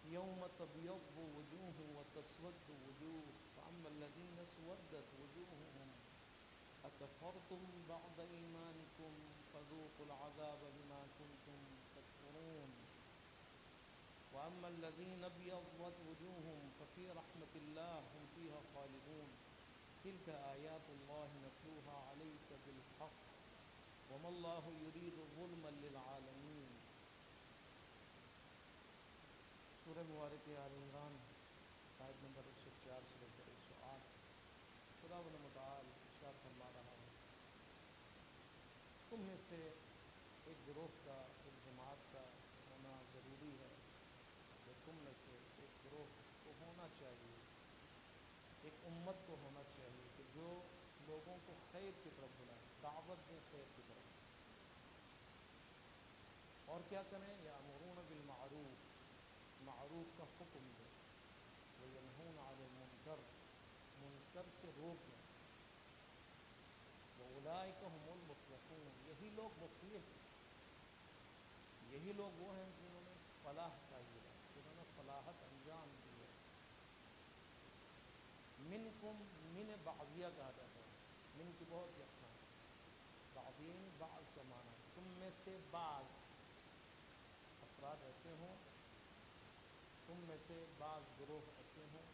یوم تبیض وجوہ وتسود وجوہ فاما الذین اسودت وجوہہم اکفرتم بعد ایمانکم فذوقوا العذاب بما کنتم تکفرون واما الذین ابیضت وجوہہم ففی رحمۃ اللہ ہم فیہا خالدون تلک آیات اللہ نتلوها علیک بالحق وما اللہ یرید ظلما للعالمین۔ سورہ مبارک آل عمران آیت نمبر 104 سے لے کر 108 خداوند متعال ارشاد فرما رہا ہے، تم میں سے ایک گروہ کا، ایک جماعت کا ہونا ضروری ہے، یا تم میں سے ایک گروہ کو ہونا چاہیے، ایک امت کو ہونا چاہیے کہ جو لوگوں کو خیر کی طرف بلائیں، دعوت دیں خیر کی طرف، اور کیا کریں؟ یامرون بالمعروف، معروف کا حکم دیں، وینہون عن المنکر، منکر سے روک دیں، واولئک هم المفلحون، یہی لوگ مفلح ہیں، یہی لوگ وہ ہیں جنہوں نے فلاح پائی ہے، جنہوں نے فلاحت انجام دی ہے۔ منکم، من بعضیہ کہا جاتا ہے، من کی بہت سی اقسام ہیں، بعضی یعنی بعض کا معنی ہے، تم میں سے بعض افراد ایسے ہوں، تم میں سے بعض گروہ ایسے ہوں،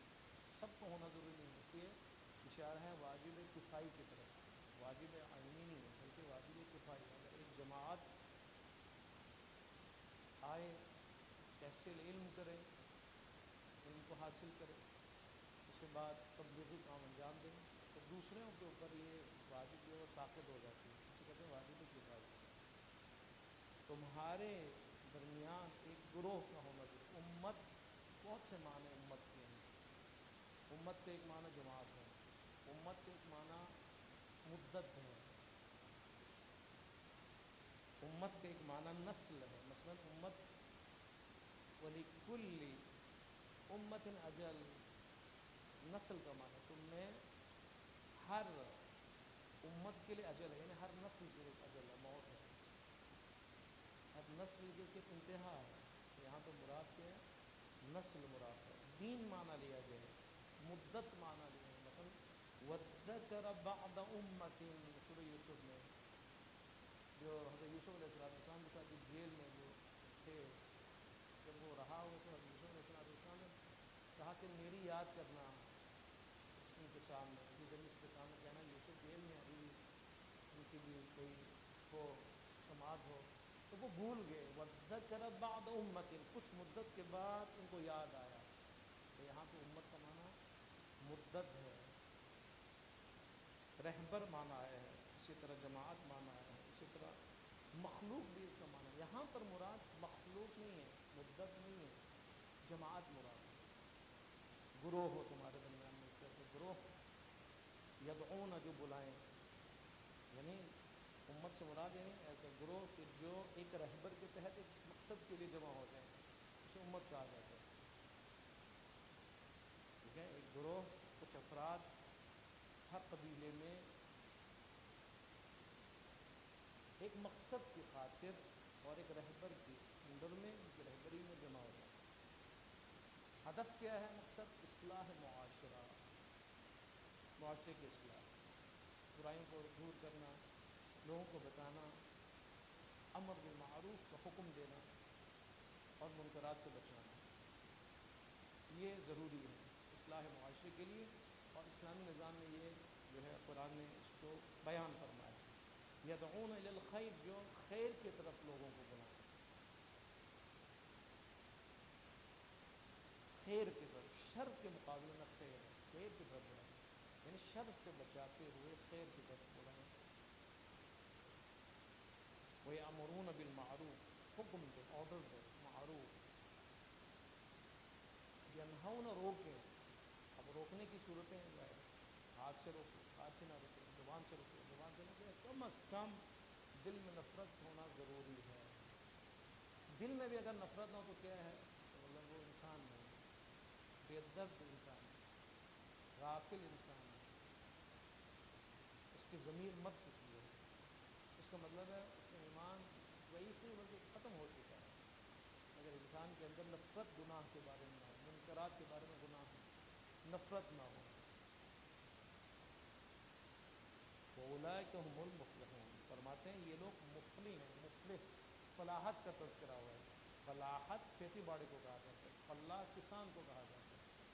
سب کو ہونا ضروری نہیں، اس لیے اشارہ ہے واجب کفائی کی طرف، واجب عینی نہیں ہے بلکہ واجب کفائی۔ اگر ایک جماعت آئے، تحصیل علم کرے، علم کو حاصل کرے، اس کے بعد تبلیغی کام انجام دیں، تو دوسروں کے اوپر یہ واجب جو ہے وہ ساقط ہو جاتی ہے، اسے کہتے ہیں واجب کفائی۔ تمہارے درمیان ایک گروہ کا ہونا ضروری۔ امت، بہت سے معنی امت کے ہیں، امت کے ایک معنی جماعت ہے، امت کے ایک معنی مدت ہے، امت کے ایک معنی نسل ہے، مثلا امت وَلِكُلِّ أُمَّةٍ اجل، نسل کا معنی تم میں ہر امت کے لیے اجل ہے، یعنی ہر نسل کے لیے ایک اجل ہے، موت ہے، ہر نسل کی اس کی ایک انتہا ہے، تو یہاں تو مراد کیا ہے؟ نسل مراد ہے۔ دین معنی لیا گیا ہے، مدت معنی لیا ہے، مثلا وَذَّكَرَ بَعْدَ أُمَّةٍ سورہ یوسف میں، جو حضرت یوسف علیہ السلام کے ساتھ جو جیل میں جو تھے، جب وہ رہا ہوئے تو حضرت یوسف علیہ السلام نے کہا کہ میری یاد کرنا ان کے سامنے، اسی مصر کے سامنے کہنا یوسف جیل میں ابھی ان کی بھی کوئی ہو، سماعت ہو، تو وہ بھول گئے۔ وَذَّكَرَ بَعْدَ أُمَّةٍ، کچھ مدت کے بعد ان کو یاد آیا، تو یہاں پہ امت کا معنی مدت ہے، رہبر معنی آیا ہے، اسی طرح جماعت معنی آیا ہے، اسی طرح مخلوق بھی اس کا معنی ہے۔ یہاں پر مراد مخلوق نہیں ہے، مدت نہیں ہے، جماعت مراد ہے، گروہ ہو تمہارے درمیان میں، اس طرح سے گروہ، یدعون جو بلائیں، یعنی امت سے مراد یعنی ایسا گروہ کہ جو ایک رہبر کے تحت ایک مقصد کے لیے جمع ہو جائیں، اسے امت کہا جاتا ہے، ٹھیک ہے؟ ایک گروہ، کچھ افراد ہر قبیلے میں ایک مقصد کی خاطر اور ایک رہبر کی انڈر میں، ان کی رہبری میں جمع ہو جاتے ہیں۔ ہدف کیا ہے؟ مقصد اصلاح معاشرہ، معاشرے کی اصلاح، برائیوں کو دور کرنا، لوگوں کو بتانا، امر بالمعروف کا حکم دینا اور منکرات سے بچانا، یہ ضروری ہے اصلاح معاشرے کے لیے، اور اسلامی نظام میں یہ جو ہے قرآن نے اس کو بیان فرمایا۔ یدعون الی الخیر، جو خیر کی طرف لوگوں کو بلائیں، خیر کی طرف، شر کے مقابلے میں خیر ہے، خیر کی طرف بلائیں، یعنی شر سے بچاتے ہوئے خیر کی طرف بلائیں۔ وَيَأْمُرُونَ بِالْمَعْرُوفِ، حکم دے، آرڈر دے، معروف، ینہون، روکیں، اب روکنے کی صورتیں جو ہے، ہاتھ سے روکے، ہاتھ سے نہ روکے، زبان سے روکے، زبان سے نہ روکے، کم از کم دل میں نفرت ہونا ضروری ہے۔ دل میں بھی اگر نفرت نہ ہو تو کیا ہے؟ اس کا مطلب وہ انسان نہیں ہے، بے ادب انسان ہے، غافل انسان ہے، اس کی ضمیر مر چکی ہے، اس کا مطلب ہے اس کا ایمان ضعیف نہیں بلکہ ختم ہو چکا ہے۔ اگر انسان انسان کے اندر نفرت گناہ کے بارے میں نہ ہو، منکرات کے بارے میں گناہ نفرت نہ ہو۔ وَأُولَٰئِكَ هُمُ الْمُفْلِحُونَ، فرماتے ہیں یہ لوگ مفلح ہیں۔ مفلح فلاحت کا تذکرہ ہوا ہے۔ فلاحت کھیتی باڑی کو کہا جاتا ہے، فلاح کسان کو کہا جاتا ہے۔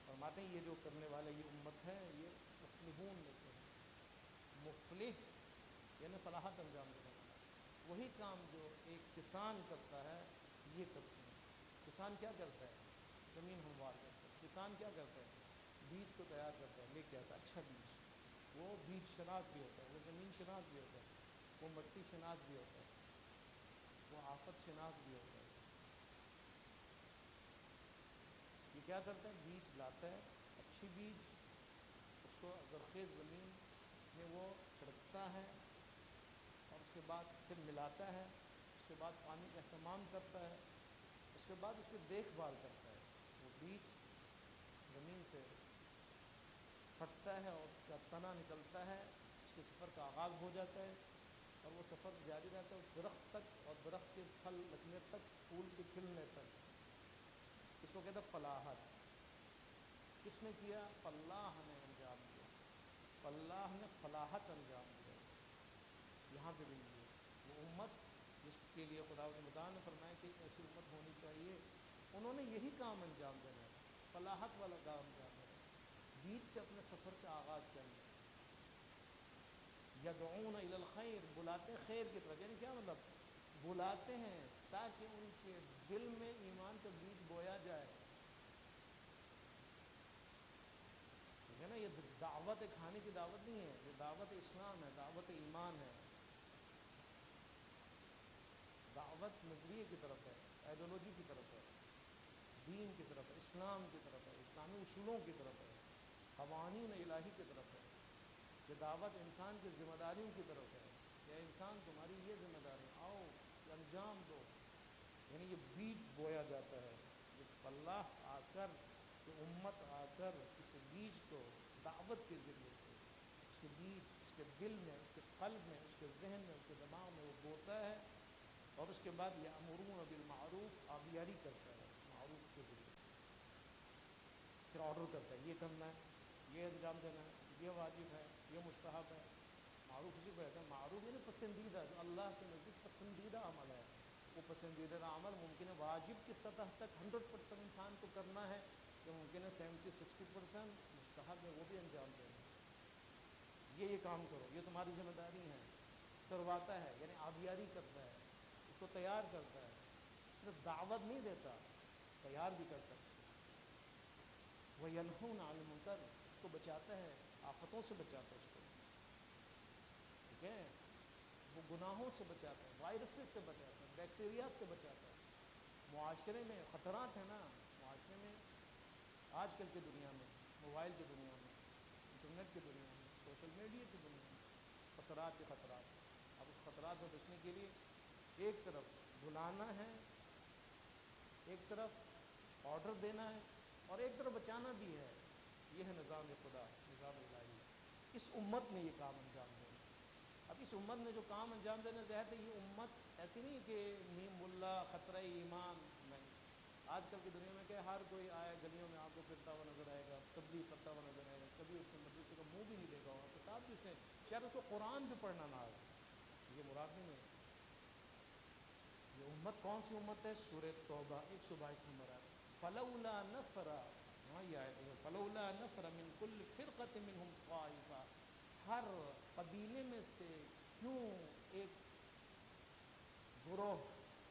فرماتے ہیں یہ جو کرنے والے یہ امت ہے یہ مفلحون میں سے ہے۔ مفلح یعنی فلاحت انجام دینے والا، وہی کام جو ایک کسان کرتا ہے یہ کرتے ہیں۔ کسان کیا کرتا ہے؟ زمین ہموار کرتا ہے۔ کسان کیا کرتا ہے؟ بیج کو تیار کرتا ہے، لے کے آتا ہے اچھا بیج، وہ بیج شناس بھی ہوتا ہے، وہ زمین شناس بھی ہوتا ہے، وہ مٹی شناس بھی ہوتا ہے، وہ آفت شناس بھی ہوتا ہے۔ یہ کیا کرتا ہے؟ بیج لاتا ہے، اچھی بیج، اس کو زرخیز زمین میں وہ چھڑکتا ہے، اور اس کے بعد پھر ملاتا ہے، اس کے بعد پانی کا اہتمام کرتا ہے، اس کے بعد اس کی دیکھ بھال کرتا ہے۔ وہ بیج زمین سے پھٹتا ہے اور اس کا تنا نکلتا ہے، اس کے سفر کا آغاز ہو جاتا ہے، اور وہ سفر جاری رہتا ہے اس درخت تک، اور درخت کے پھل لگنے تک، پھول کے کھلنے تک۔ اس کو کہتے ہیں فلاحت۔ کس نے کیا؟ فلاح نے انجام دیا، فلاح نے فلاحت انجام دیا۔ یہاں پہ بھی وہ امت جس کے لیے خدا متعال نے فرمایا کہ ایسی امت ہونی چاہیے، انہوں نے یہی کام انجام دینا ہے، فلاحت والا کام انجام دینا ہے، بیج سے اپنے سفر کا آغاز کرنا ہے۔ یدعون الی الخیر، بلاتے ہیں خیر کی طرف، یعنی کیا مطلب؟ بلاتے ہیں تاکہ ان کے دل میں ایمان کا بیج بویا جائے۔ ٹھیک ہے نا؟ یہ دعوت کھانے کی دعوت نہیں ہے، یہ دعوت اسلام ہے، دعوت ایمان ہے، دعوت نظریے کی طرف ہے، آئیڈیالوجی کی طرف ہے، دین کی طرف ہے، اسلام کی طرف ہے، اسلامی اصولوں کی طرف ہے، قوانین الہی کی طرف ہے۔ یہ دعوت انسان کی ذمہ داریوں کی طرف ہے، یا انسان تمہاری یہ ذمہ داری، آؤ یہ انجام دو۔ یعنی یہ بیج بویا جاتا ہے، یہ فلاح آ کر، یہ امت آ کر اس بیج کو دعوت کے ذریعے سے، اس کے بیج اس کے دل میں، اس کے قلب میں، اس کے ذہن میں، اس کے دماغ میں وہ بوتا ہے، اور اس کے بعد یأمرون بالمعروف، آبیاری کرتا ہے معروف کے ذریعے سے، پھر آرڈر کرتا ہے یہ کرنا ہے، یہ انجام دینا ہے، یہ واجب ہے، یہ مستحب ہے۔ معروف اسی کو کہتے ہیں، معروف یعنی پسندیدہ، جو اللہ کے نزدیک پسندیدہ عمل ہے۔ وہ پسندیدہ عمل ممکن ہے واجب کی سطح تک 100% انسان کو کرنا ہے، یا ممکن ہے 70-60% مستحب ہے، وہ بھی انجام دینا ہے۔ یہ کام کرو، یہ تمہاری ذمہ داری ہے، کرواتا ہے، یعنی آبیاری کرتا ہے، اس کو تیار کرتا ہے، صرف دعوت نہیں دیتا، تیار بھی کرتا ہے اس کو۔ وَيَنْهُونَ عَنِ الْمُنْكَرِ، اس کو بچاتا ہے، آفتوں سے بچاتا ہے اس کو، ٹھیک ہے؟ وہ گناہوں سے بچاتا ہے، وائرسز سے بچاتا ہے، بیکٹیریا سے بچاتا ہے۔ معاشرے میں خطرات ہیں نا، معاشرے میں آج کل کی دنیا میں، موبائل کی دنیا میں، انٹرنیٹ کی دنیا میں، سوشل میڈیا کی دنیا میں خطرات ہی خطرات۔ اب اس خطرات سے بچنے کے لیے ایک طرف بلانا ہے، ایک طرف آرڈر دینا ہے، اور ایک طرف بچانا بھی ہے۔ یہ ہے نظام خدا، نظام الہی۔ اس امت نے یہ کام انجام دینا۔ اب اس امت نے جو کام انجام دینا چاہتے، یہ امت ایسی نہیں کہ نیم ملا خطرہ ایمان نہیں۔ آج کل کی دنیا میں کہ ہر کوئی آئے گلیوں میں آپ کو پھرتا ہوا نظر آئے گا، تبلیغ کرتا ہوا نظر آئے گا، کبھی اس نے مدرسے کا منہ بھی نہیں دیکھا ہوگا، کتاب بھی اس نے، شاید اس کو قرآن بھی پڑھنا نہ آئے۔ یہ مراد نہیں ہے۔ یہ امت کون سی امت ہے؟ سورہ توبہ 122 نمبر ہے، فلولا نفر، ہاں یہ آیت ہے، فلولا نفر من کل فرقۃ منہم طائفہ، ہر قبیلے میں سے کیوں ایک گروہ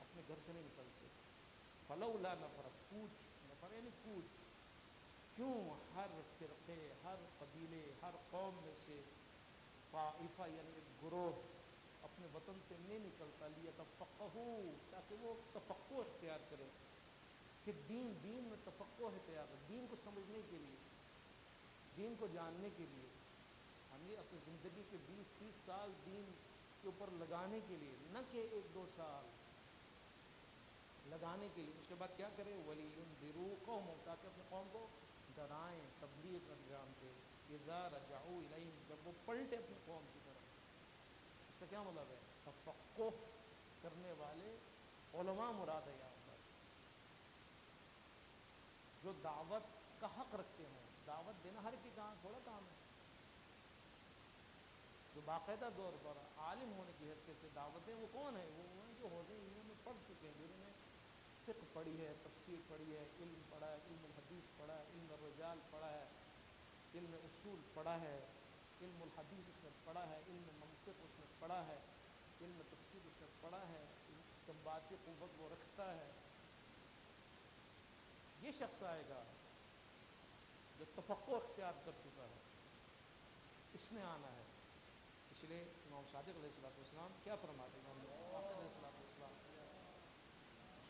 اپنے گھر سے نہیں نکلتے؟ فلولا نفر، کوچ، نفر یعنی کوچ، کیوں ہر فرقے، ہر قبیلے، ہر قوم میں سے طائفہ یعنی ایک گروہ اپنے وطن سے نہیں نکلتا، لیتفقہوا، تاکہ وہ تفقہ اختیار کرے، پھر دین میں تفقہ اختیار کرے، دین کو سمجھنے کے لیے، دین کو جاننے کے لیے، ہم یہ اپنی زندگی کے 20-30 سال دین کے اوپر لگانے کے لیے، نہ کہ 1-2 سال لگانے کے لیے۔ اس کے بعد کیا کرے؟ وَلِيُنذِرُوا قَوْمَهُمْ، تاکہ اپنے قوم کو ڈرائیں، تبلیغ انجام دے، اِذَا رَجَعُوا إِلَيْهِمْ، جب وہ پلٹے اپنی قوم کی طرف۔ اس کا کیا مطلب ہے؟ تفقہ کرنے والے علماء مراد ہے یہاں پر، جو دعوت کا حق رکھتے ہوں. دعوت دینا ہر کی کام تھوڑا کام ہے. جو باقاعدہ طور پر عالم ہونے کی حیثیت سے دعوت ہیں وہ کون ہیں؟ وہ ہیں جو حوزے علم میں پڑھ چکے ہیں, جنہوں نے فقہ پڑھی ہے, تفسیر پڑھی ہے, علم پڑھا ہے, علم الحدیث پڑھا ہے, علم الرجال پڑھا ہے, علم اصول پڑھا ہے, علم الحدیث اس نے پڑھا ہے, علم منطق اس نے پڑھا ہے, علم تفسیر اس نے پڑھا ہے, استنباطی قوت وہ رکھتا ہے. یہ شخص آئے گا جو تفقہ اختیار کر چکا ہے, اس نے آنا ہے. اس لیے امام صادق علیہ السلام کیا فرماتے ہیں؟ امام باقر علیہ السلام صلی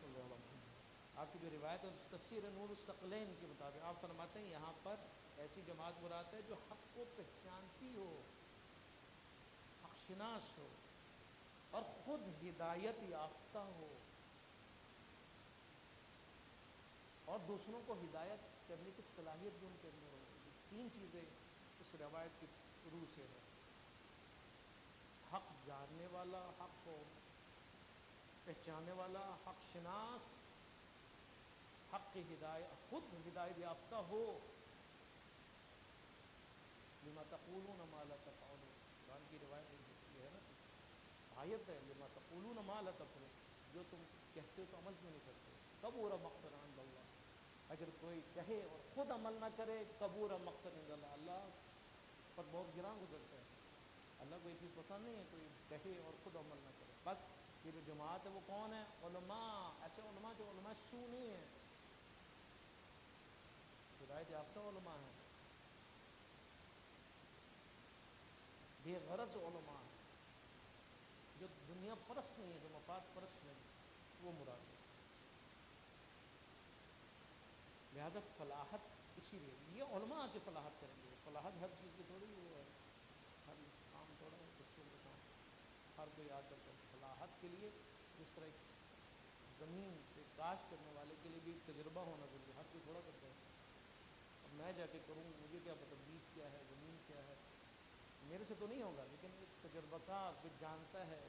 اللہ علیہ وسلم آپ کی جو روایت ہے تفسیر نور الثقلین کے مطابق آپ فرماتے ہیں یہاں پر ایسی جماعت مراد ہے جو حق کو پہچانتی ہو, حق شناس ہو اور خود ہدایت یافتہ ہو, اور دوسروں کو ہدایت کرنے کی صلاحیت بھی ان کے اندر ہو. تین چیزیں اس روایت کی روح سے ہے: حق جاننے والا, حق کو پہچاننے والا, حق شناس, حق کی ہدایت, خود ہدایت یافتہ ہو. لما تقولون ما لا تفعلون, قرآن کی روایت یہ ہے نا, آیت ہے, لما تقولون ما لا تفعلون, جو تم کہتے ہو تو عمل کیوں نہیں کرتے. کبور مقتا عند اللہ, اگر کوئی کہے اور خود عمل نہ کرے, کبور مقتا عند اللہ, اللہ پر بہت گراں گزرتا ہے. اللہ کو یہ چیز پسند نہیں ہے کوئی کہے اور خود عمل نہ کرے. بس یہ جو جماعت ہے وہ کون ہے؟ علماء. ایسے علماء جو علماء سو نہیں ہیں, ہدایت یافتہ علماء ہیں, بے غرض علماء ہیں, جو دنیا پرست نہیں ہے, جو مفاد پرست نہیں, وہ مراد ہے. لہٰذا فلاحت اسی لیے یہ علماء کی فلاحت کریں گے. فلاحت ہر چیز کی تھوڑی وہ ہے, ہر کام تھوڑا ہے بچوں کا کام, ہر کوئی آ کر فلاحت کے لیے جس طرح ایک زمین پہ کاشت کرنے والے کے لیے بھی ایک تجربہ ہونا ضروری ہے, ہر کوئی تھوڑا کرتا ہے. اب میں جا کے کروں, مجھے کیا پتہ بیج کیا ہے, زمین کیا ہے, میرے سے تو نہیں ہوگا. لیکن ایک تجربہ کار جو جانتا ہے,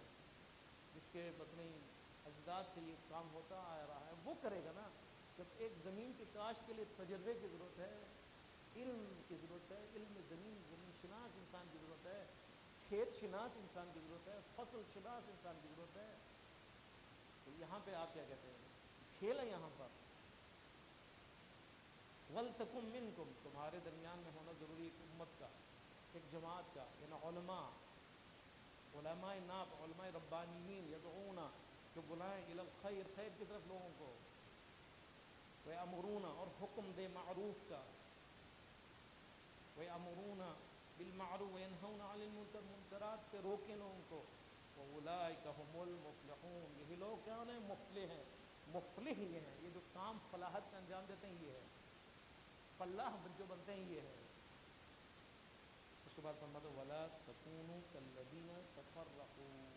جس کے اپنے اجداد سے یہ کام ہوتا آ رہا ہے, وہ کرے گا نا. جب ایک زمین کی کاشت کے لیے تجربے کی ضرورت ہے, علم کی ضرورت ہے, علم زمین شناس انسان کی ضرورت ہے, کھیت شناس انسان کی ضرورت ہے, فصل شناس انسان کی ضرورت ہے. تو یہاں پہ آپ کیا کہتے ہیں, کھیل ہے یہاں پر. وَلْتَكُمْ مِنْكُمْ, تمہارے درمیان میں ہونا ضروری ایک امت کا, ایک جماعت کا, یعنی علماء, علماء ناب, علماء ربانیین, یدعون, جو بلائیں الی الخیر, خیر کی طرف لوگوں کو, وَيَأْمُرُونَ, اور حکم دے معروف کا, وَيَأْمُرُونَ بِالْمَعْرُوفِ وَيَنْهَوْنَ عَنِ الْمُنکَرِ, منکرات سے روکیں لوگوں کو. وَأُولَٰئِکَ هُمُ الْمُفْلِحُونَ, یہی لوگ کیا ہیں؟ مفلح ہیں. مفلح یہ ہیں, یہ جو کام فلاحت کا انجام دیتے ہیں یہ ہے. فلاح جو بنتے ہیں یہ ہے. اس کے بعد فرماتے ہیں وَلَا تَكُونُوا كَالَّذِينَ تَفَرَّقُوا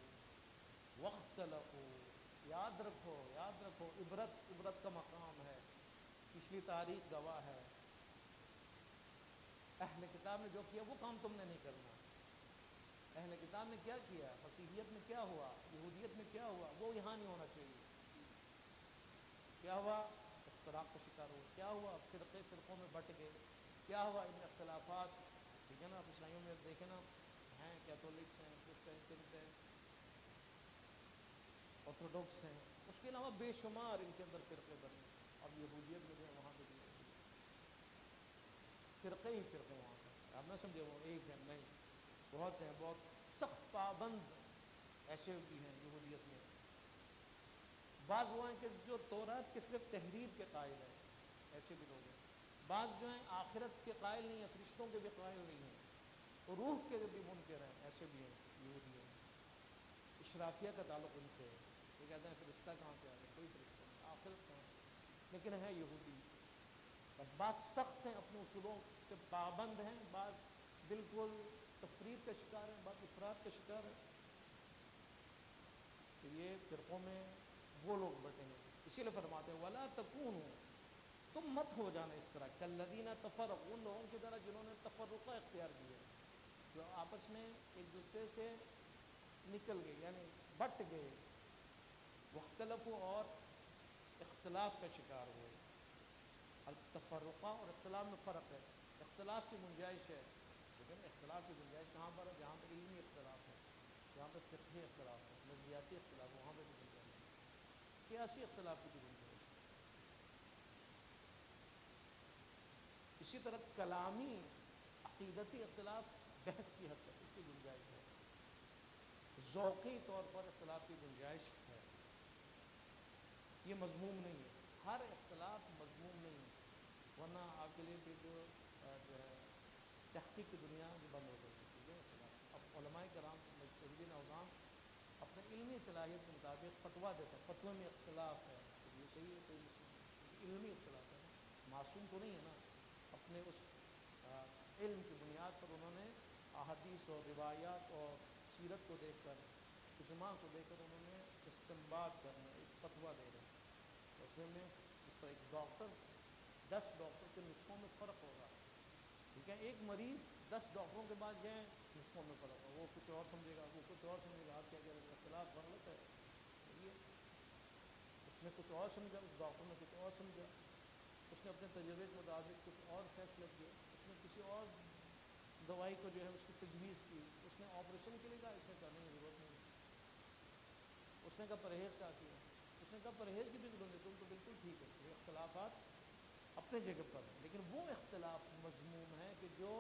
وَاخْتَلَفُوا. یاد رکھو, یاد رکھو, عبرت کا مقام ہے, پچھلی تاریخ گواہ ہے. اہل کتاب نے جو کیا وہ کام تم نے نہیں کرنا. اہل کتاب نے کیا کیا, مسیحیت میں کیا ہوا, یہودیت میں کیا ہوا, وہ یہاں نہیں ہونا چاہیے. کیا ہوا؟ اختلاف کا شکار ہوا. کیا ہوا؟ فرقوں میں بٹ گئے. کیا ہوا؟ ان اختلافات, ٹھیک ہے نا, آپ عیسائیوں میں دیکھیں نا, ہیں کیتھولکس ہیں, پروٹسٹنٹ ہیں, آرتھوڈوکس ہیں, اس کے علاوہ بے شمار ان کے اندر فرقے بنے. اب یہودیت میں جو ہے وہاں پہ بھی فرقے ہی فرقے وہاں پر. آپ نہ سمجھے وہ ایک ہے, نہیں, بہت سے ہیں, بہت سخت پابند ایسے بھی ہیں یہودیت میں. بعض وہ ہیں کہ جو تورات کے صرف تحریر کے قائل ہیں, ایسے بھی لوگ ہیں. بعض جو ہیں آخرت کے قائل نہیں ہیں, فرشتوں کے بھی قائل نہیں ہیں, روح کے بھی منکر ہیں, ایسے بھی ہیں یہودی ہیں. اشرافیہ کا تعلق ان سے ہے. یہ کہتے ہیں فرشتہ کہاں سے آ گیا, کوئی فرشتہ نہیں, آخرت کہاں سے, لیکن ہے یہودی. بس بعض سخت ہیں, اپنے اصولوں کے پابند ہیں, بعض بالکل تفرید کا شکار ہیں, بعض افراد کا شکار ہیں. تو یہ فرقوں میں وہ لوگ بٹے ہیں. اسی لیے فرماتے ہیں وَلَا تَكُونُوا, تم مت ہو جانا اس طرح, كَالَّذِينَ تَفَرَّقُوا, ان لوگوں کی طرح جنہوں نے تفرقہ اختیار کیا, جو آپس میں ایک دوسرے سے نکل گئے, یعنی بٹ گئے. وَاخْتَلَفُوا, اور اختلاف کا شکار ہوئے. التفرقہ اور اختلاف میں فرق ہے. اختلاف کی گنجائش ہے، لیکن اختلاف کی گنجائش کہاں پر ہے؟ جہاں پہ علمی اختلاف ہے، جہاں پہ فقہی اختلاف ہے، نظریاتی اختلاف، وہاں پہ بھی گنجائش ہے. سیاسی اختلاف کی بھی گنجائش ہے. اسی طرح کلامی عقیدتی اختلاف بحث کی حد تک اس کی گنجائش ہے. ذوقی طور پر اختلاف کی گنجائش ہے. یہ مضموم نہیں ہے، ہر اختلاف مضموم نہیں ہے، ورنہ آپ کے لیے پھر جو ہے تحقیق کی دنیا بند ہو جائے گی. ٹھیک ہے، اختلاف اب علماء کرام مجتہدین عوام اپنے علمی صلاحیت کے مطابق فتویٰ دیتے ہیں. فتوے میں اختلاف ہے تو یہ صحیح ہے، کوئی مسئلہ علمی اختلاف ہے نا، معصوم تو نہیں ہے نا. اپنے اس علم کی بنیاد پر انہوں نے احادیث اور روایات اور سیرت کو دیکھ کر، اجماع کو دیکھ کر انہوں نے استنباط کرنا، ایک فتویٰ دے رہے ہیں. فتوے میں جس طرح ایک ڈاکٹر 10 ڈاکٹر کے نسخوں میں فرق ہوگا، ٹھیک ہے، ایک مریض 10 ڈاکٹروں کے بعد جائیں نسخوں میں فرق ہوگا، وہ کچھ اور سمجھے گا، وہ کچھ اور سمجھے گا. آپ کیا کہہ رہے ہیں؟ اختلاف غلط ہے. صحیح ہے، اس نے کچھ اور سمجھا، اس ڈاکٹر نے کچھ اور سمجھا، اس نے اپنے تجربے کے مطابق کچھ اور فیصلہ کیا، اس نے کسی اور دوائی کو جو ہے اس کی تجویز کی، اس نے آپریشن کے لیے کہا، اس نے کہا نہیں ضرورت نہیں، اس نے کہا پرہیز کا کیا، اس نے کہا پرہیز کی بھی ضرورت نہیں، تم تو بالکل ٹھیک ہے. یہ اختلافات اپنے جگہ پر ہیں، لیکن وہ اختلاف مضموم ہے کہ جو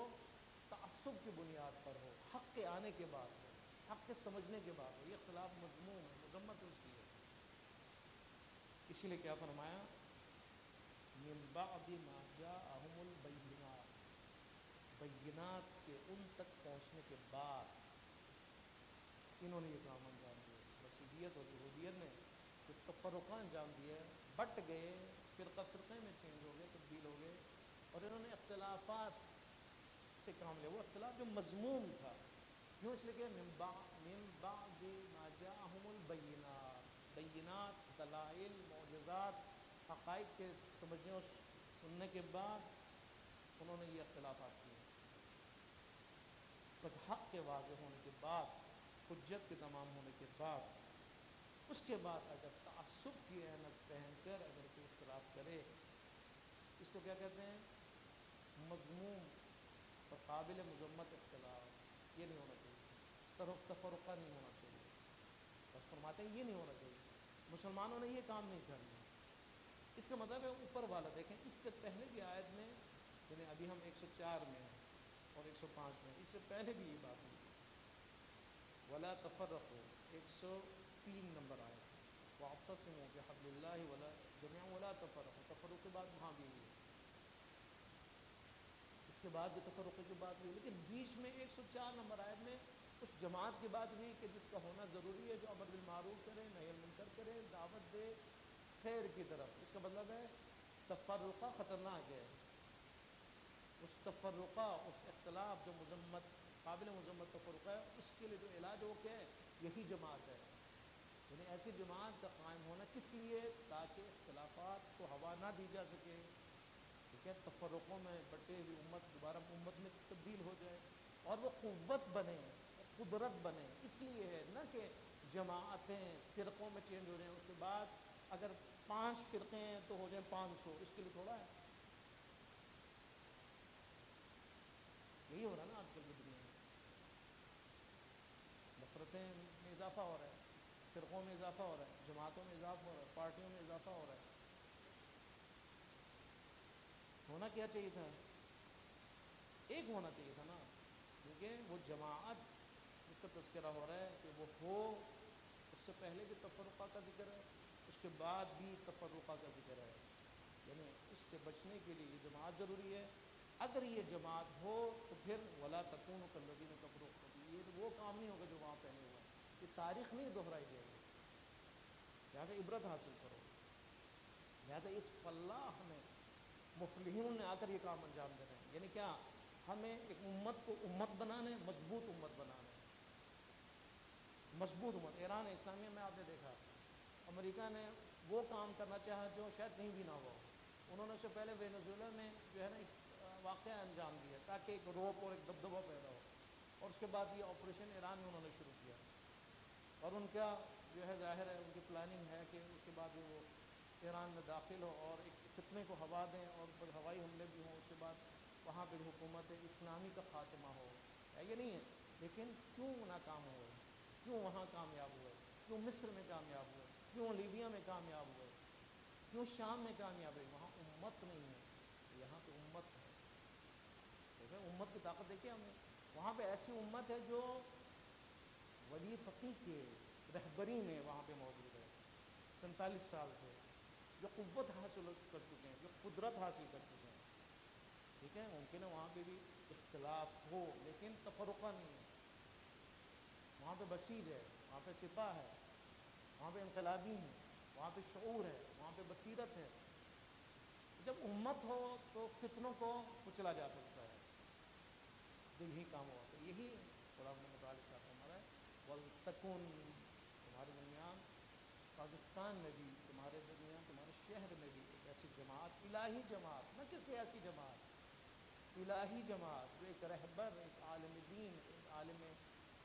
تعصب کی بنیاد پر ہو، حق کے آنے کے بعد ہو، حق کے سمجھنے کے بعد ہو. یہ اختلاف مضموم ہے، مذمت اس کی ہے. اسی لیے کیا فرمایا؟ من بعد ما جاءہم البینات، بینات کے ان تک پہنچنے کے بعد انہوں نے یہ کام انجام دیا. مسیحیت اور یہودیت نے جو تفرقہ انجام دیا، بٹ گئے، فرقہ فرقے میں چینج ہو گئے، تبدیل ہو گئے، اور انہوں نے اختلافات سے کام لیا. وہ اختلاف جو مضموم تھا، کیوں؟ اس لیے کہ من بعد ما جاءہم البینات، بینات، دلائل، معجزات، حقائق کے سمجھنے اور سننے کے بعد انہوں نے یہ اختلافات کیے. بس حق کے واضح ہونے کے بعد، حجت کے تمام ہونے کے بعد، اس کے بعد اگر تعصب کی عینت پہن کر اگر کوئی اختلاف کرے، اس کو کیا کہتے ہیں؟ مذموم اور قابل مذمت اختلاف. یہ نہیں ہونا چاہیے، تفرقہ نہیں ہونا چاہیے. بس فرماتے ہیں یہ نہیں ہونا چاہیے، مسلمانوں نے یہ کام نہیں کرنا. اس کا مطلب ہے اوپر والا دیکھیں، اس سے پہلے بھی آیت میں، یعنی ابھی ہم 104 میں ہیں اور 105 میں، اس سے پہلے بھی یہ بات ہوئی. ولا تفرقوا 103 نمبر آیت، واعتصموا بحبل اللہ ولا جميعا ولا تفرقوا. تفرق کے بعد وہاں بھی ہوئی، اس کے بعد بھی تفرقے کی بات ہوئی، لیکن بیچ میں 104 نمبر آیت میں اس جماعت کی بات ہوئی کہ جس کا ہونا ضروری ہے، جو امر بالمعروف کرے، نہی عن المنکر کرے، دعوت دے خیر کی طرف. اس کا مطلب ہے تفرقہ خطرناک ہے. اس تفرقہ، اس اختلاف جو مذمت، قابل مذمت تفرقہ ہے، اس کے لیے جو علاج ہے وہ کیا ہے؟ یہی جماعت ہے. یعنی ایسی جماعت کا قائم ہونا کس لیے؟ تاکہ اختلافات کو ہوا نہ دی جا سکے، ٹھیک ہے، تفرقوں میں بٹے ہوئی امت دوبارہ امت میں تبدیل ہو جائے اور وہ قوت بنے، قدرت بنے. اس لیے ہے نہ کہ جماعتیں فرقوں میں چینج ہو جائیں، اس کے بعد اگر 5 فرقے ہیں تو ہو جائیں 500. اس کے لیے تھوڑا ہے. یہی ہو رہا ہے نا آج کل کی دنیا میں، نفرتیں میں اضافہ ہو رہا ہے، فرقوں میں اضافہ ہو رہا ہے، جماعتوں میں اضافہ ہو رہا ہے، پارٹیوں میں اضافہ ہو رہا ہے. ہونا کیا چاہیے تھا؟ ایک ہونا چاہیے تھا نا، کیونکہ وہ جماعت جس کا تذکرہ ہو رہا ہے کہ وہ ہو، اس سے پہلے بھی تفرقہ کا ذکر ہے، اس کے بعد بھی تفرقہ کا ذکر ہے. یعنی اس سے بچنے کے لیے یہ جماعت ضروری ہے. اگر یہ جماعت ہو تو پھر ولا تکونوا کالذین کفروا، یہ وہ کام نہیں ہوگا جو وہاں پہلے ہوا ہے. یہ تاریخ نہیں دہرائی جائے گی، لہٰذا عبرت حاصل کرو. لہٰذا اس فلاح میں مفلحین نے آ کر یہ کام انجام دینا ہے. یعنی کیا؟ ہمیں ایک امت کو امت بنانا ہے، مضبوط امت بنانا ہے، مضبوط امت. ایران اسلامیہ میں آپ نے دیکھا، امریکہ نے وہ کام کرنا چاہا جو شاید کہیں بھی نہ ہوا. انہوں نے اس سے پہلے وینزویلا میں جو ہے نا ایک واقعہ انجام دیا تاکہ ایک روپ اور ایک دبدبہ پیدا ہو، اور اس کے بعد یہ آپریشن ایران میں انہوں نے شروع کیا. اور ان کا جو ہے ظاہر ہے ان کی پلاننگ ہے کہ اس کے بعد وہ ایران میں داخل ہو اور ایک فتنے کو ہوا دیں اور پھر ہوائی حملے بھی ہوں، اس کے بعد وہاں پہ حکومت اسلامی کا خاتمہ ہو، ہے یہ نہیں ہے؟ لیکن کیوں ناکام ہوئے؟ کیوں وہاں کامیاب ہوئے؟ کیوں مصر میں کامیاب ہوئے؟ کیوں لیبیا میں کامیاب ہوئے؟ کیوں شام میں کامیاب ہوئے؟ وہاں امت نہیں ہے، یہاں پہ امت ہے۔ دیکھیں امت کی طاقت دیکھیں ہم نے، وہاں پہ ایسی امت ہے جو ولی فقیہ کے رہبری میں وہاں پہ موجود ہے 47 سال سے، جو قوت حاصل کر چکے ہیں، جو قدرت حاصل کر چکے ہیں۔ ٹھیک ہے، ممکن ہے وہاں پہ بھی اختلاف ہو لیکن تفرقہ نہیں ہے۔ وہاں پہ بسیج ہے، وہاں پہ سپاہ ہے، وہاں پہ انقلابی ہیں، وہاں پہ شعور ہے، وہاں پہ بصیرت ہے۔ جب امت ہو تو فتنوں کو کچلا جا سکتا ہے، تو یہی کام ہوا۔ تو یہی قرآن نے متعلق ساتھ ہمارا ہے، وَلْتَكُنْ، تمہارے درمیان، پاکستان میں بھی، تمہارے درمیان، تمہارے شہر میں بھی ایک ایسی جماعت، الہی جماعت، نہ کسی ایسی جماعت، الہی جماعت، جو ایک رہبر، ایک عالم دین، ایک عالم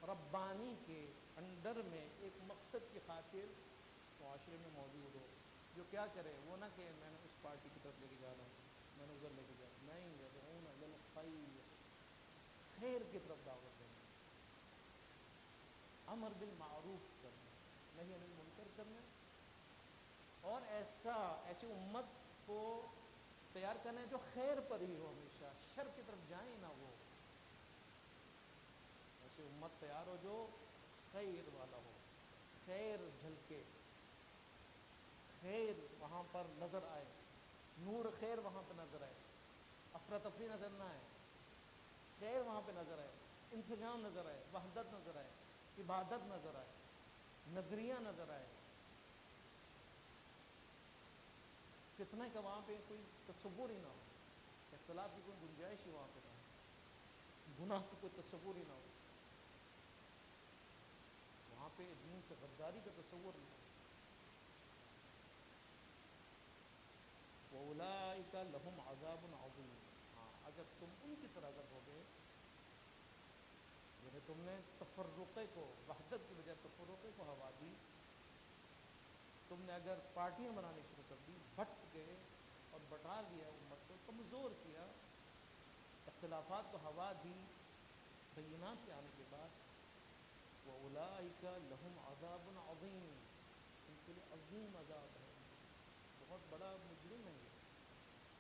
ربانی کے انڈر میں ایک مقصد کی خاطر معاشرے میں موجود ہو، جو کیا کرے، وہ نہ کہ میں نے اس پارٹی کی طرف لے کے جانا ہے، میں نے ادھر لے کے جانا، نہیں، یدعون الی الخیر، خیر کی طرف دعوت دینا، امر بالمعروف کرنا، نہی عن المنکر کرنا، اور ایسی امت کو تیار کرنا ہے جو خیر پر ہی ہو، ہمیشہ شر کی طرف جائیں نہ وہ، ایسی امت تیار ہو جو خیر والا ہو، خیر جھلکے، خیر وہاں پر نظر آئے، نور خیر وہاں پہ نظر آئے، افراتفری نظر نہ آئے، خیر وہاں پہ نظر آئے، انسجام نظر آئے، وحدت نظر آئے، عبادت نظر آئے، نظریہ نظر آئے، فتنہ کا وہاں پہ کوئی تصور ہی نہ ہو، اختلاف کی کوئی گنجائش ہی وہاں پہ نہ ہو، گناہ کی کوئی تصور ہی نہ ہو، وہاں پہ دین سے غداری کا تصور نہ ہو۔ وَأُولَٰئِكَ لَهُمْ عَذَابٌ عَظِيمٌ، ہاں اگر تم ان کی طرح اگر ہو گئے، یعنی تم نے تفرقے کو، وحدت کی بجائے تفرقے کو ہوا دی، تم نے اگر پارٹیاں بنانی شروع کر دی، بٹ گئے اور بٹا لیا، امت کو کمزور کیا، اختلافات کو ہوا دی بینات کے آنے کے بعد، وَأُولَٰئِكَ لَهُمْ عَذَابٌ عَظِيمٌ، ان کے لیے عظیم عذاب ہے، بہت بڑا مجرم ہے یہ،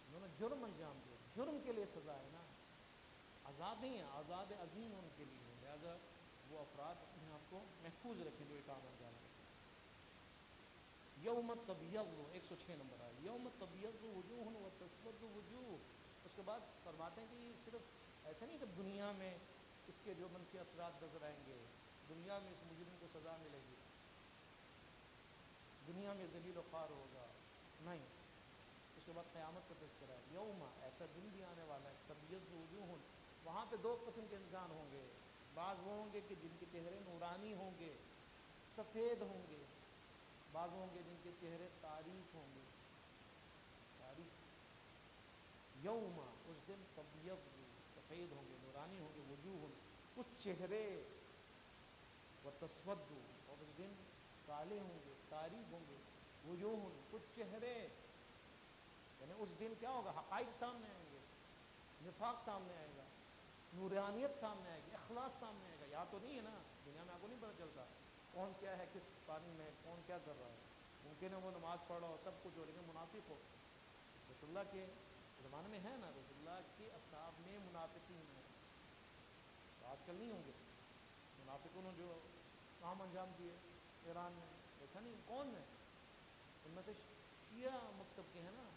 انہوں نے جرم انجام دیا، جرم کے لیے سزا ہے نا، عذاب نہیں ہے، عذاب عظیم ان کے لیے ہے، لہٰذا وہ افراد اپنے آپ کو محفوظ رکھیں جو یہ کام انجام دیتے ہیں۔ یوم تبیض، 106 نمبر ہے، یوم تبیض وجوہ وتسود وجوہ، اس کے بعد فرماتے ہیں کہ یہ صرف ایسا نہیں کہ دنیا میں اس کے جو منفی اثرات نظر آئیں گے، دنیا میں اس مجرم کو سزا ملے گی، دنیا میں ذلیل و خوار ہوگا، نہیں، اس کے بعد قیامت کا تذکرہ ہے، یوم، ایسا دن بھی آنے والا ہے، تبیض وجوہ، وہاں پہ دو قسم کے انسان ہوں گے، بعض وہ ہوں گے کہ جن کے چہرے نورانی ہوں گے، سفید ہوں گے، بعض ہوں گے جن کے چہرے تاریک ہوں گے، تاریک، یوم، اس دن، تبیض، سفید ہوں گے، نورانی ہوں گے، وجوہ، کچھ چہرے، وتسود، اور اس دن کالے ہوں گے، تاریک ہوں گے، وجوہ، کچھ چہرے، یعنی اس دن کیا ہوگا، حقائق سامنے آئیں گے، نفاق سامنے آئے گا، نورانیت سامنے آئے گی، اخلاص سامنے آئے گا، یہاں تو نہیں ہے نا، دنیا میں آپ کو نہیں پتہ چلتا کون کیا ہے، کس پانی میں کون کیا کر رہا ہے، ممکن ہے وہ نماز پڑھ رہا ہو، سب کچھ ہو، لیکن منافق ہو۔ رسول اللہ کے زمانے میں ہے نا، رسول اللہ کے اصحاب میں منافقین ہیں، تو آج کل نہیں ہوں گے، منافقوں نے جو کام انجام دیے ایران میں، دیکھا نہیں کون ہے، ان میں سے شیعہ مکتب کے ہیں نا،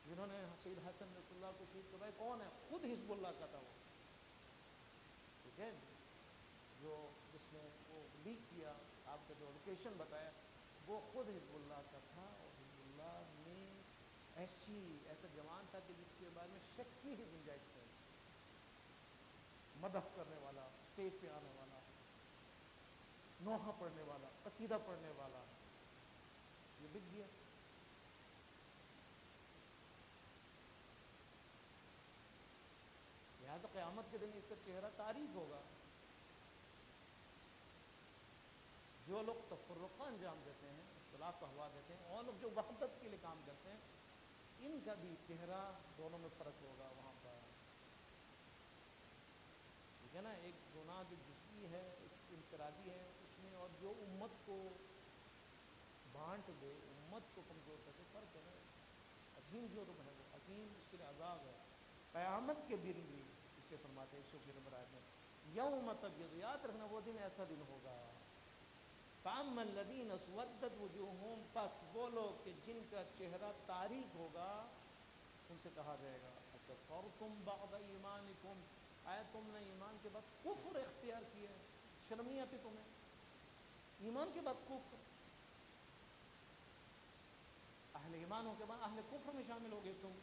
جنہوں نے سید حسن رسول اللہ کو شہید کروایا، کون ہے، خود حزب اللہ کا تھا وہ، ٹھیک ہے، جو جس نے وہ لیک کیا، آپ کا جو لوکیشن بتایا، وہ خود حزب اللہ کا تھا، اور حزب اللہ میں ایسا جوان تھا کہ جس کے بارے میں شک کی ہی گنجائش نہیں، مدح کرنے والا، اسٹیج پہ آنے والا، نوحہ پڑھنے والا، قصیدہ پڑھنے والا، یہ بک گیا۔ لہٰذا قیامت کے دن اس کا چہرہ تاریک ہوگا، جو لوگ تفرقہ انجام دیتے ہیں، اختلاف کو ہوا دیتے ہیں، اور لوگ جو وحدت کے لیے کام کرتے ہیں، ان کا بھی چہرہ دونوں میں فرق ہوگا وہاں پر، ٹھیک ہے نا. ایک گناہ جو جزئی ہے، ایک انفرادی ہے، اس میں اور جو امت کو بانٹ دے، امت کو کمزور کر دے، فرق ہے نا. عظیم جرم ہے وہ، عظیم اس کے لیے عذاب ہے قیامت کے دن بھی. اس لیے فرماتے ہیں 106 نمبر آیت میں یوم تبیض، یاد رکھنا وہ دن ایسا دن ہوگا. فَأَمَّا الَّذِينَ اسْوَدَّتْ وُجُوهُهُمْ، پس وہ لوگ کہ جن کا چہرہ تاریک ہوگا، ان سے کہا جائے گا اکفرتم بعد ایمانکم، آیا تم نے ایمان کے بعد کفر اختیار کیا ہے؟ شرم نہیں آتی تمہیں؟ ایمان کے بعد کفر، اہل ایمان ہو کے بعد اہل کفر میں شامل ہو گئے تم.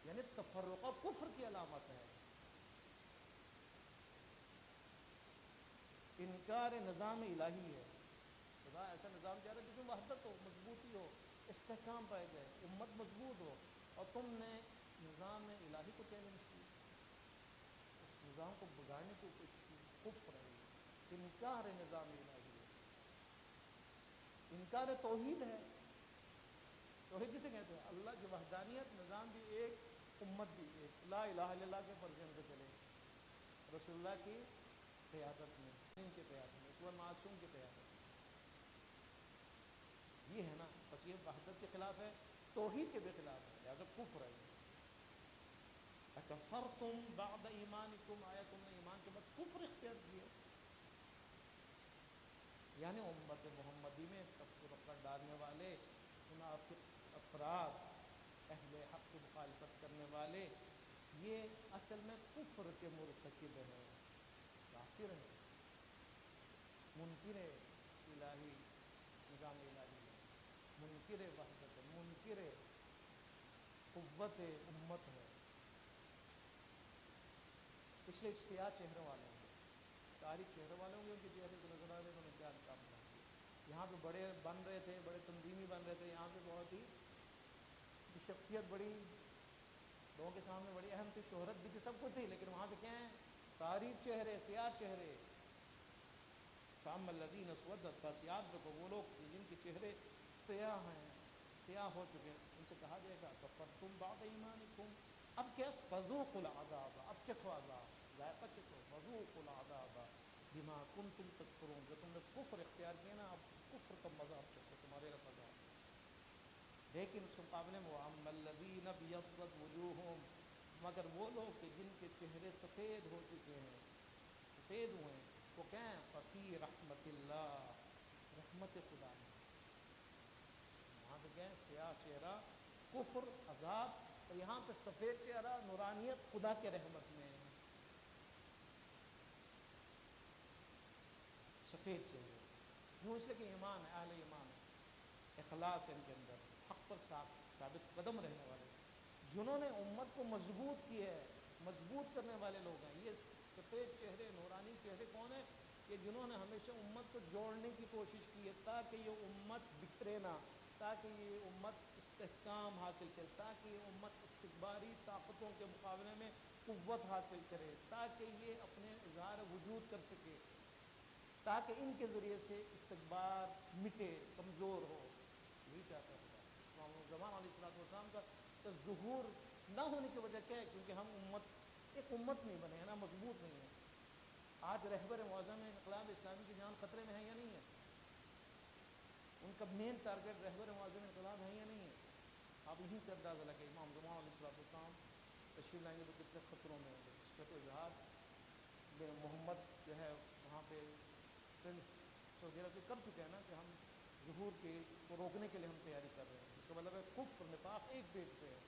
یعنی تفرقہ کفر کی علامت ہے. انکار نظام الہی ہے. خدا ایسا نظام چاہ رہا ہے جس میں وحدت ہو، مضبوطی ہو، استحکام پائے جائے، امت مضبوط ہو، اور تم نے نظام الہی کو چیلنج کی، اس نظام کو بگاڑنے کی کوشش کی. کفر ہے، انکار نظام الہی ہے، انکار توحید ہے. توحید کسے کہتے ہیں؟ اللہ کی وحدانیت، نظام بھی ایک، امت بھی ایک، لا الہ الا اللہ کے فرضین پہ چلے، رسول اللہ کی قیادت میں، ان کی قیادت میں، رسول معصوم کی قیادت میں. یہ ہے نا. بس یہ وحدت کے خلاف ہے، توحید کے بھی خلاف ہے، لہذا کفر ہے. اکفرتم بعد ایمانکم، آیا تم نے ایمان کے بعد کفر اختیار کیا؟ یعنی امت محمدی میں تفرقہ ڈالنے والے، منافق افراد، اہل حق کی مخالفت کرنے والے، یہ اصل میں کفر کے مرتکب ہیں، کافر ہیں، منکر الہی، نظام الہی ہے، منکر وحدت ہے، منکر قوت امت ہے. اس لیے سیاہ چہروں والے ہوں گے، تاریک چہروں والے ہوں گے، ان کے چہرے سے نظر آ رہے انہوں نے کیا کام بنا دیا. یہاں پہ بڑے بن رہے تھے، بڑے تنظیمی بن رہے تھے، یہاں پہ بہت ہی شخصیت بڑی، لوگوں کے سامنے بڑی اہم تھی، شہرت بھی تھی، سب کچھ تھی، لیکن وہاں پہ کیا ہیں؟ تاریک چہرے، سیاہ چہرے. فَأَمَّا الَّذِينَ اسْوَدَّتْ، بس یاد رکھو وہ لوگ جن کے چہرے سیاہ ہیں، سیاہ ہو چکے ہیں، ان سے کہا جائے گا کفرتم بعد ایمانکم، اب کیا؟ فذوقوا العذاب، اب چکھو عذاب، ذائقہ چکھو. فذوقوا العذاب بما کنتم تکفرون، جو تم نے کفر اختیار کیا نا، اب کفر کا مزہ اب چکھو، تمہارے رب عذاب. لیکن اس کے مقابلے میں وَأَمَّا الَّذِينَ ابْيَضَّتْ وُجُوهُهُمْ، مگر وہ لوگ کہ جن کے چہرے سفید ہو چکے ہیں، سفید ہوئے ہیں، وہ کیا ہیں؟ فَفِي رَحْمَةِ اللَّهِ، رحمت خدا میں. وہاں پہ کیا ہے؟ سیاہ چہرہ کفر، عذاب، اور یہاں پہ سفید چہرہ نورانیت، خدا کے رحمت میں. سفید چہرے کیوں؟ اس لیے کہ ایمان ہے، اہل ایمان ہے، اخلاص ہے ان کے اندر، حق پر ثابت قدم رہنے والے، جنہوں نے امت کو مضبوط کیا ہے، مضبوط کرنے والے لوگ ہیں. یہ سفید چہرے، نورانی چہرے کون ہیں؟ کہ جنہوں نے ہمیشہ امت کو جوڑنے کی کوشش کی ہے، تاکہ یہ امت بکھرے نہ، تاکہ یہ امت استحکام حاصل کرے، تاکہ یہ امت استکباری طاقتوں کے مقابلے میں قوت حاصل کرے، تاکہ یہ اپنے اظہار وجود کر سکے، تاکہ ان کے ذریعے سے استکبار مٹے، کمزور ہو. یہی چاہتا ہے خدا. امام زمان علیہ السلام کا ظہور نہ ہونے کی وجہ کیا ہے؟ کیونکہ ہم ایک امت نہیں بنے ہیں نا، مضبوط نہیں ہے. آج رہبر معظم انقلاب اسلامی کی جان خطرے میں ہے یا نہیں ہے؟ ان کا مین ٹارگیٹ رہبر معظم انقلاب ہے یا نہیں ہے؟ آپ یہیں سے اندازہ لگے امام زمان علیہ السلام تشریف لائیں گے تو کتنے خطروں میں ہوں گے. اس کا تو اظہار محمد جو ہے وہاں پہ پرنس سعودی عرب کے کر چکے ہیں نا، کہ ہم ظہور کو روکنے کے لیے ہم تیاری کر رہے ہیں. اس کا مطلب ہے کفر، نفاق ایک پیج پہ ہے.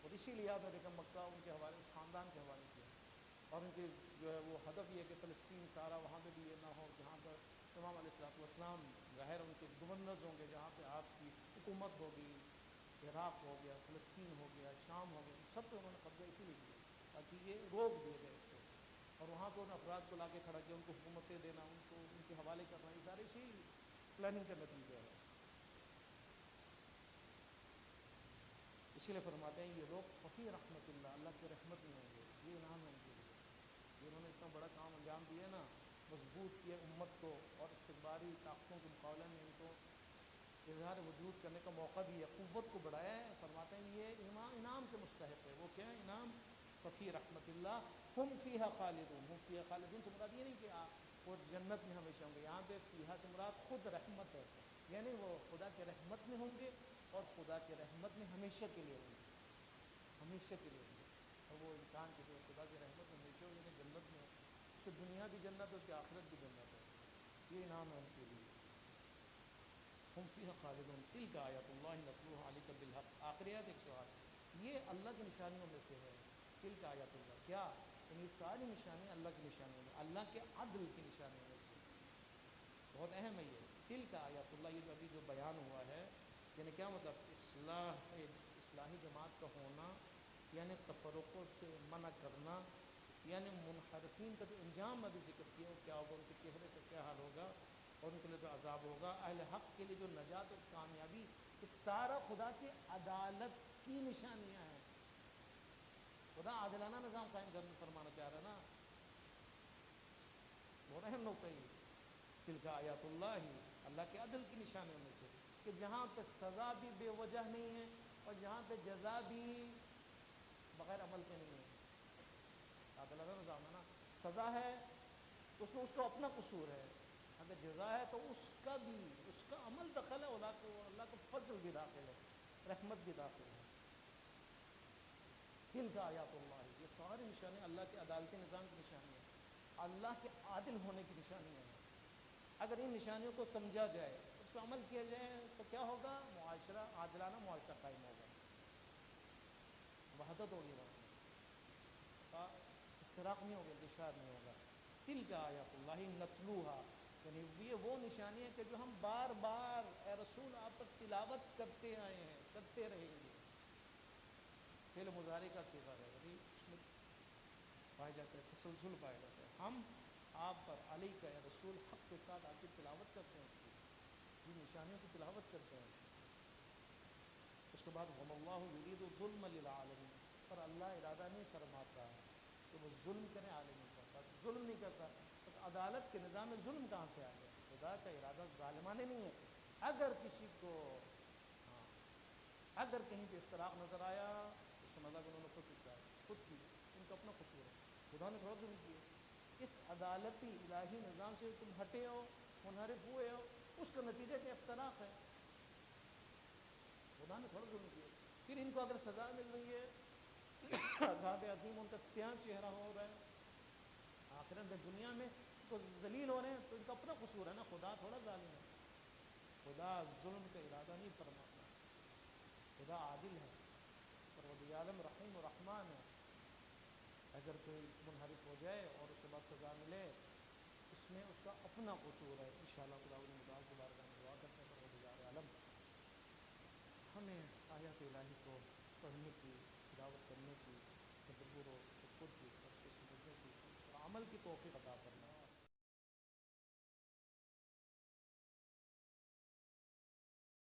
اور اسی لیے آپ نے دیکھا مکہ ان کے حوالے، اس خاندان کے حوالے کیا، اور ان کے جو ہے وہ ہدف یہ ہے کہ فلسطین سارا وہاں پہ بھی یہ نہ ہو جہاں پر امام علیہ السلام ظاہر ان کے گورنرز ہوں گے، جہاں پہ آپ کی حکومت ہوگی. عراق ہو گیا، فلسطین ہو گیا، شام ہو گیا، سب پہ انہوں نے قبضہ اسی لیے کیا تاکہ یہ روک دیا جائے اس کو. اور وہاں پہ ان افراد کو لا کے کھڑا کیا، ان کو حکومتیں دینا، ان کو ان کے حوالے کرنا، یہ سارے اسی پلاننگ کا نتیجہ ہے. اسی لیے فرماتے ہیں یہ لوگ ففی رحمت اللہ، اللہ کی رحمت میں ہوں گے. یہ انعام ہے ان کے لیے، یہ انہوں نے اتنا بڑا کام انجام دیا نا، مضبوط کیا امت کو، اور استکباری طاقتوں کے مقابلے میں ان کو اظہار وجود کرنے کا موقع دیا، قوت کو بڑھایا ہے. فرماتے ہیں یہ انعام کے مستحق ہے. وہ کیا ہے انعام؟ ففی رحمت اللہ ہم فیہا خالدون. ہم فیہا خالدون سے مراد یہ نہیں کہ وہ جنت میں ہمیشہ ہوں گے. یہاں پہ فیہا سے مراد خود رحمت ہے، یعنی وہ خدا کے رحمت میں ہوں گے اور خدا کے رحمت میں ہمیشہ کے لیے ہوں گے، ہمیشہ کے لیے ہوں گے. اور وہ انسان کے جو خدا کی رحمت میں ہمیشہ ہوگی جنت میں ہو، اس کی دنیا بھی جنت ہے، اس کی آخرت بھی جنت ہے. یہ انعام ہے ان کے لیے. ہم فیہا خالدون تلک آیات اللہ نتلوہا علیک بالحق. آخری آیت 108. یہ اللہ کی نشانیوں میں سے ہے. تلک آیات اللہ، کیا؟ یعنی ساری نشانیاں اللہ کی نشانیوں میں، اللہ کے عدل کی نشانیوں میں سے. بہت اہم ہے یہ. تلک آیات اللہ، یہ جو ابھی جو بیان ہوا ہے، یعنی کیا مطلب؟ اصلاحی جماعت کا ہونا، یعنی تفرقوں سے منع کرنا، یعنی منحرفین کا جو انجام ابھی ذکر کیا وہ کیا ہوگا، ان کے چہرے کا کیا حال ہوگا، اور ان کے لیے جو عذاب ہوگا. اہل حق کے لیے جو نجات اور کامیابی، یہ سارا خدا کی عدالت کی نشانیاں ہیں. خدا عادلانہ نظام قائم فرمانا چاہ رہا ہے نا. بہت اہم نقطہ یہ. تلک آیات اللہ، اللہ کے عدل کی نشانیوں میں سے، کہ جہاں پہ سزا بھی بے وجہ نہیں ہے اور جہاں پہ جزا بھی بغیر عمل کے نہیں ہے. عادلانہ نظام ہے نا. سزا ہے تو اس میں اس کا اپنا قصور ہے، اگر جزا ہے تو اس کا بھی، اس کا عمل دخل ہے، اللہ کا فضل بھی داخل ہے، رحمت بھی داخل ہے. تلک آیات اللہ، یہ ساری نشانیاں اللہ کے عدالتی نظام کی نشانیاں ہیں، اللہ کے عادل ہونے کی نشانیاں ہیں. اگر ان نشانیوں کو سمجھا جائے، اس پہ عمل کیا جائے، تو کیا ہوگا؟ معاشرہ، عادلانہ معاشرہ قائم ہوگا، وحدت ہوگی، وہاں افتراق نہیں ہوگا، انتشار نہیں ہوگا. تلک آیات اللہ نتلوہا، یعنی یہ وہ نشانیاں کہ جو ہم بار بار اے رسول آپ پر تلاوت کرتے آئے ہیں، کرتے رہیں گے. فعل مضارع کا صیغہ ہے، یعنی اس میں پایا جاتا ہے تسلسل پایا جاتا ہے. ہم آپ پر علی کا یا رسول حق کے ساتھ آپ کی تلاوت کرتے ہیں، اس کی نشانیوں کی تلاوت کرتے ہیں. اس کے بعد وَمَا اللَّهُ يُرِيدُ ظُلْمًا لِلْعَالَمِينَ، پر اللہ ارادہ نہیں فرماتا کہ وہ ظلم کرے عالمین پر. بس ظلم نہیں کرتا. بس عدالت کے نظام میں ظلم کہاں سے آ گیا؟ خدا کا ارادہ ظالمانہ نہیں ہے. اگر کسی کو اگر کہیں پہ افتراق نظر آیا، اس کا مطلب انہوں نے خود کی، ان کا اپنا قصور ہے، خدا نے تھوڑا ظلم کیا. اس عدالتی الہی نظام سے تم ہٹے ہو، منحرف ہوئے ہو، اس کا نتیجہ کہ افتراق ہے، خدا نے تھوڑا ظلم کیا. پھر ان کو اگر سزا مل رہی ہے، عذاب عظیم ان کا سیاہ چہرہ ہو رہا ہے، آخرت میں دنیا میں تو ذلیل ہو رہے ہیں، تو ان کا اپنا قصور ہے نا. خدا تھوڑا ظالم ہے، خدا ظلم کا ارادہ نہیں فرماتا، خدا عادل ہے، پروردگار عالم رحیم و رحمان ہے. اگر کوئی منحرف ہو جائے اور اس کے بعد سزا ملے، اس میں اس کا اپنا قصور ہے. انشاءاللہ خدا متعال کی بارگاہ میں دعا کرتے ہیں پروردگار عالم ہمیں آیات الہی کو پڑھنے کی، تلاوت کرنے کی، تدبر و تفکر کی، اور اس کو سمجھنے کی، اس پر عمل کی توفیق عطا فرمائے.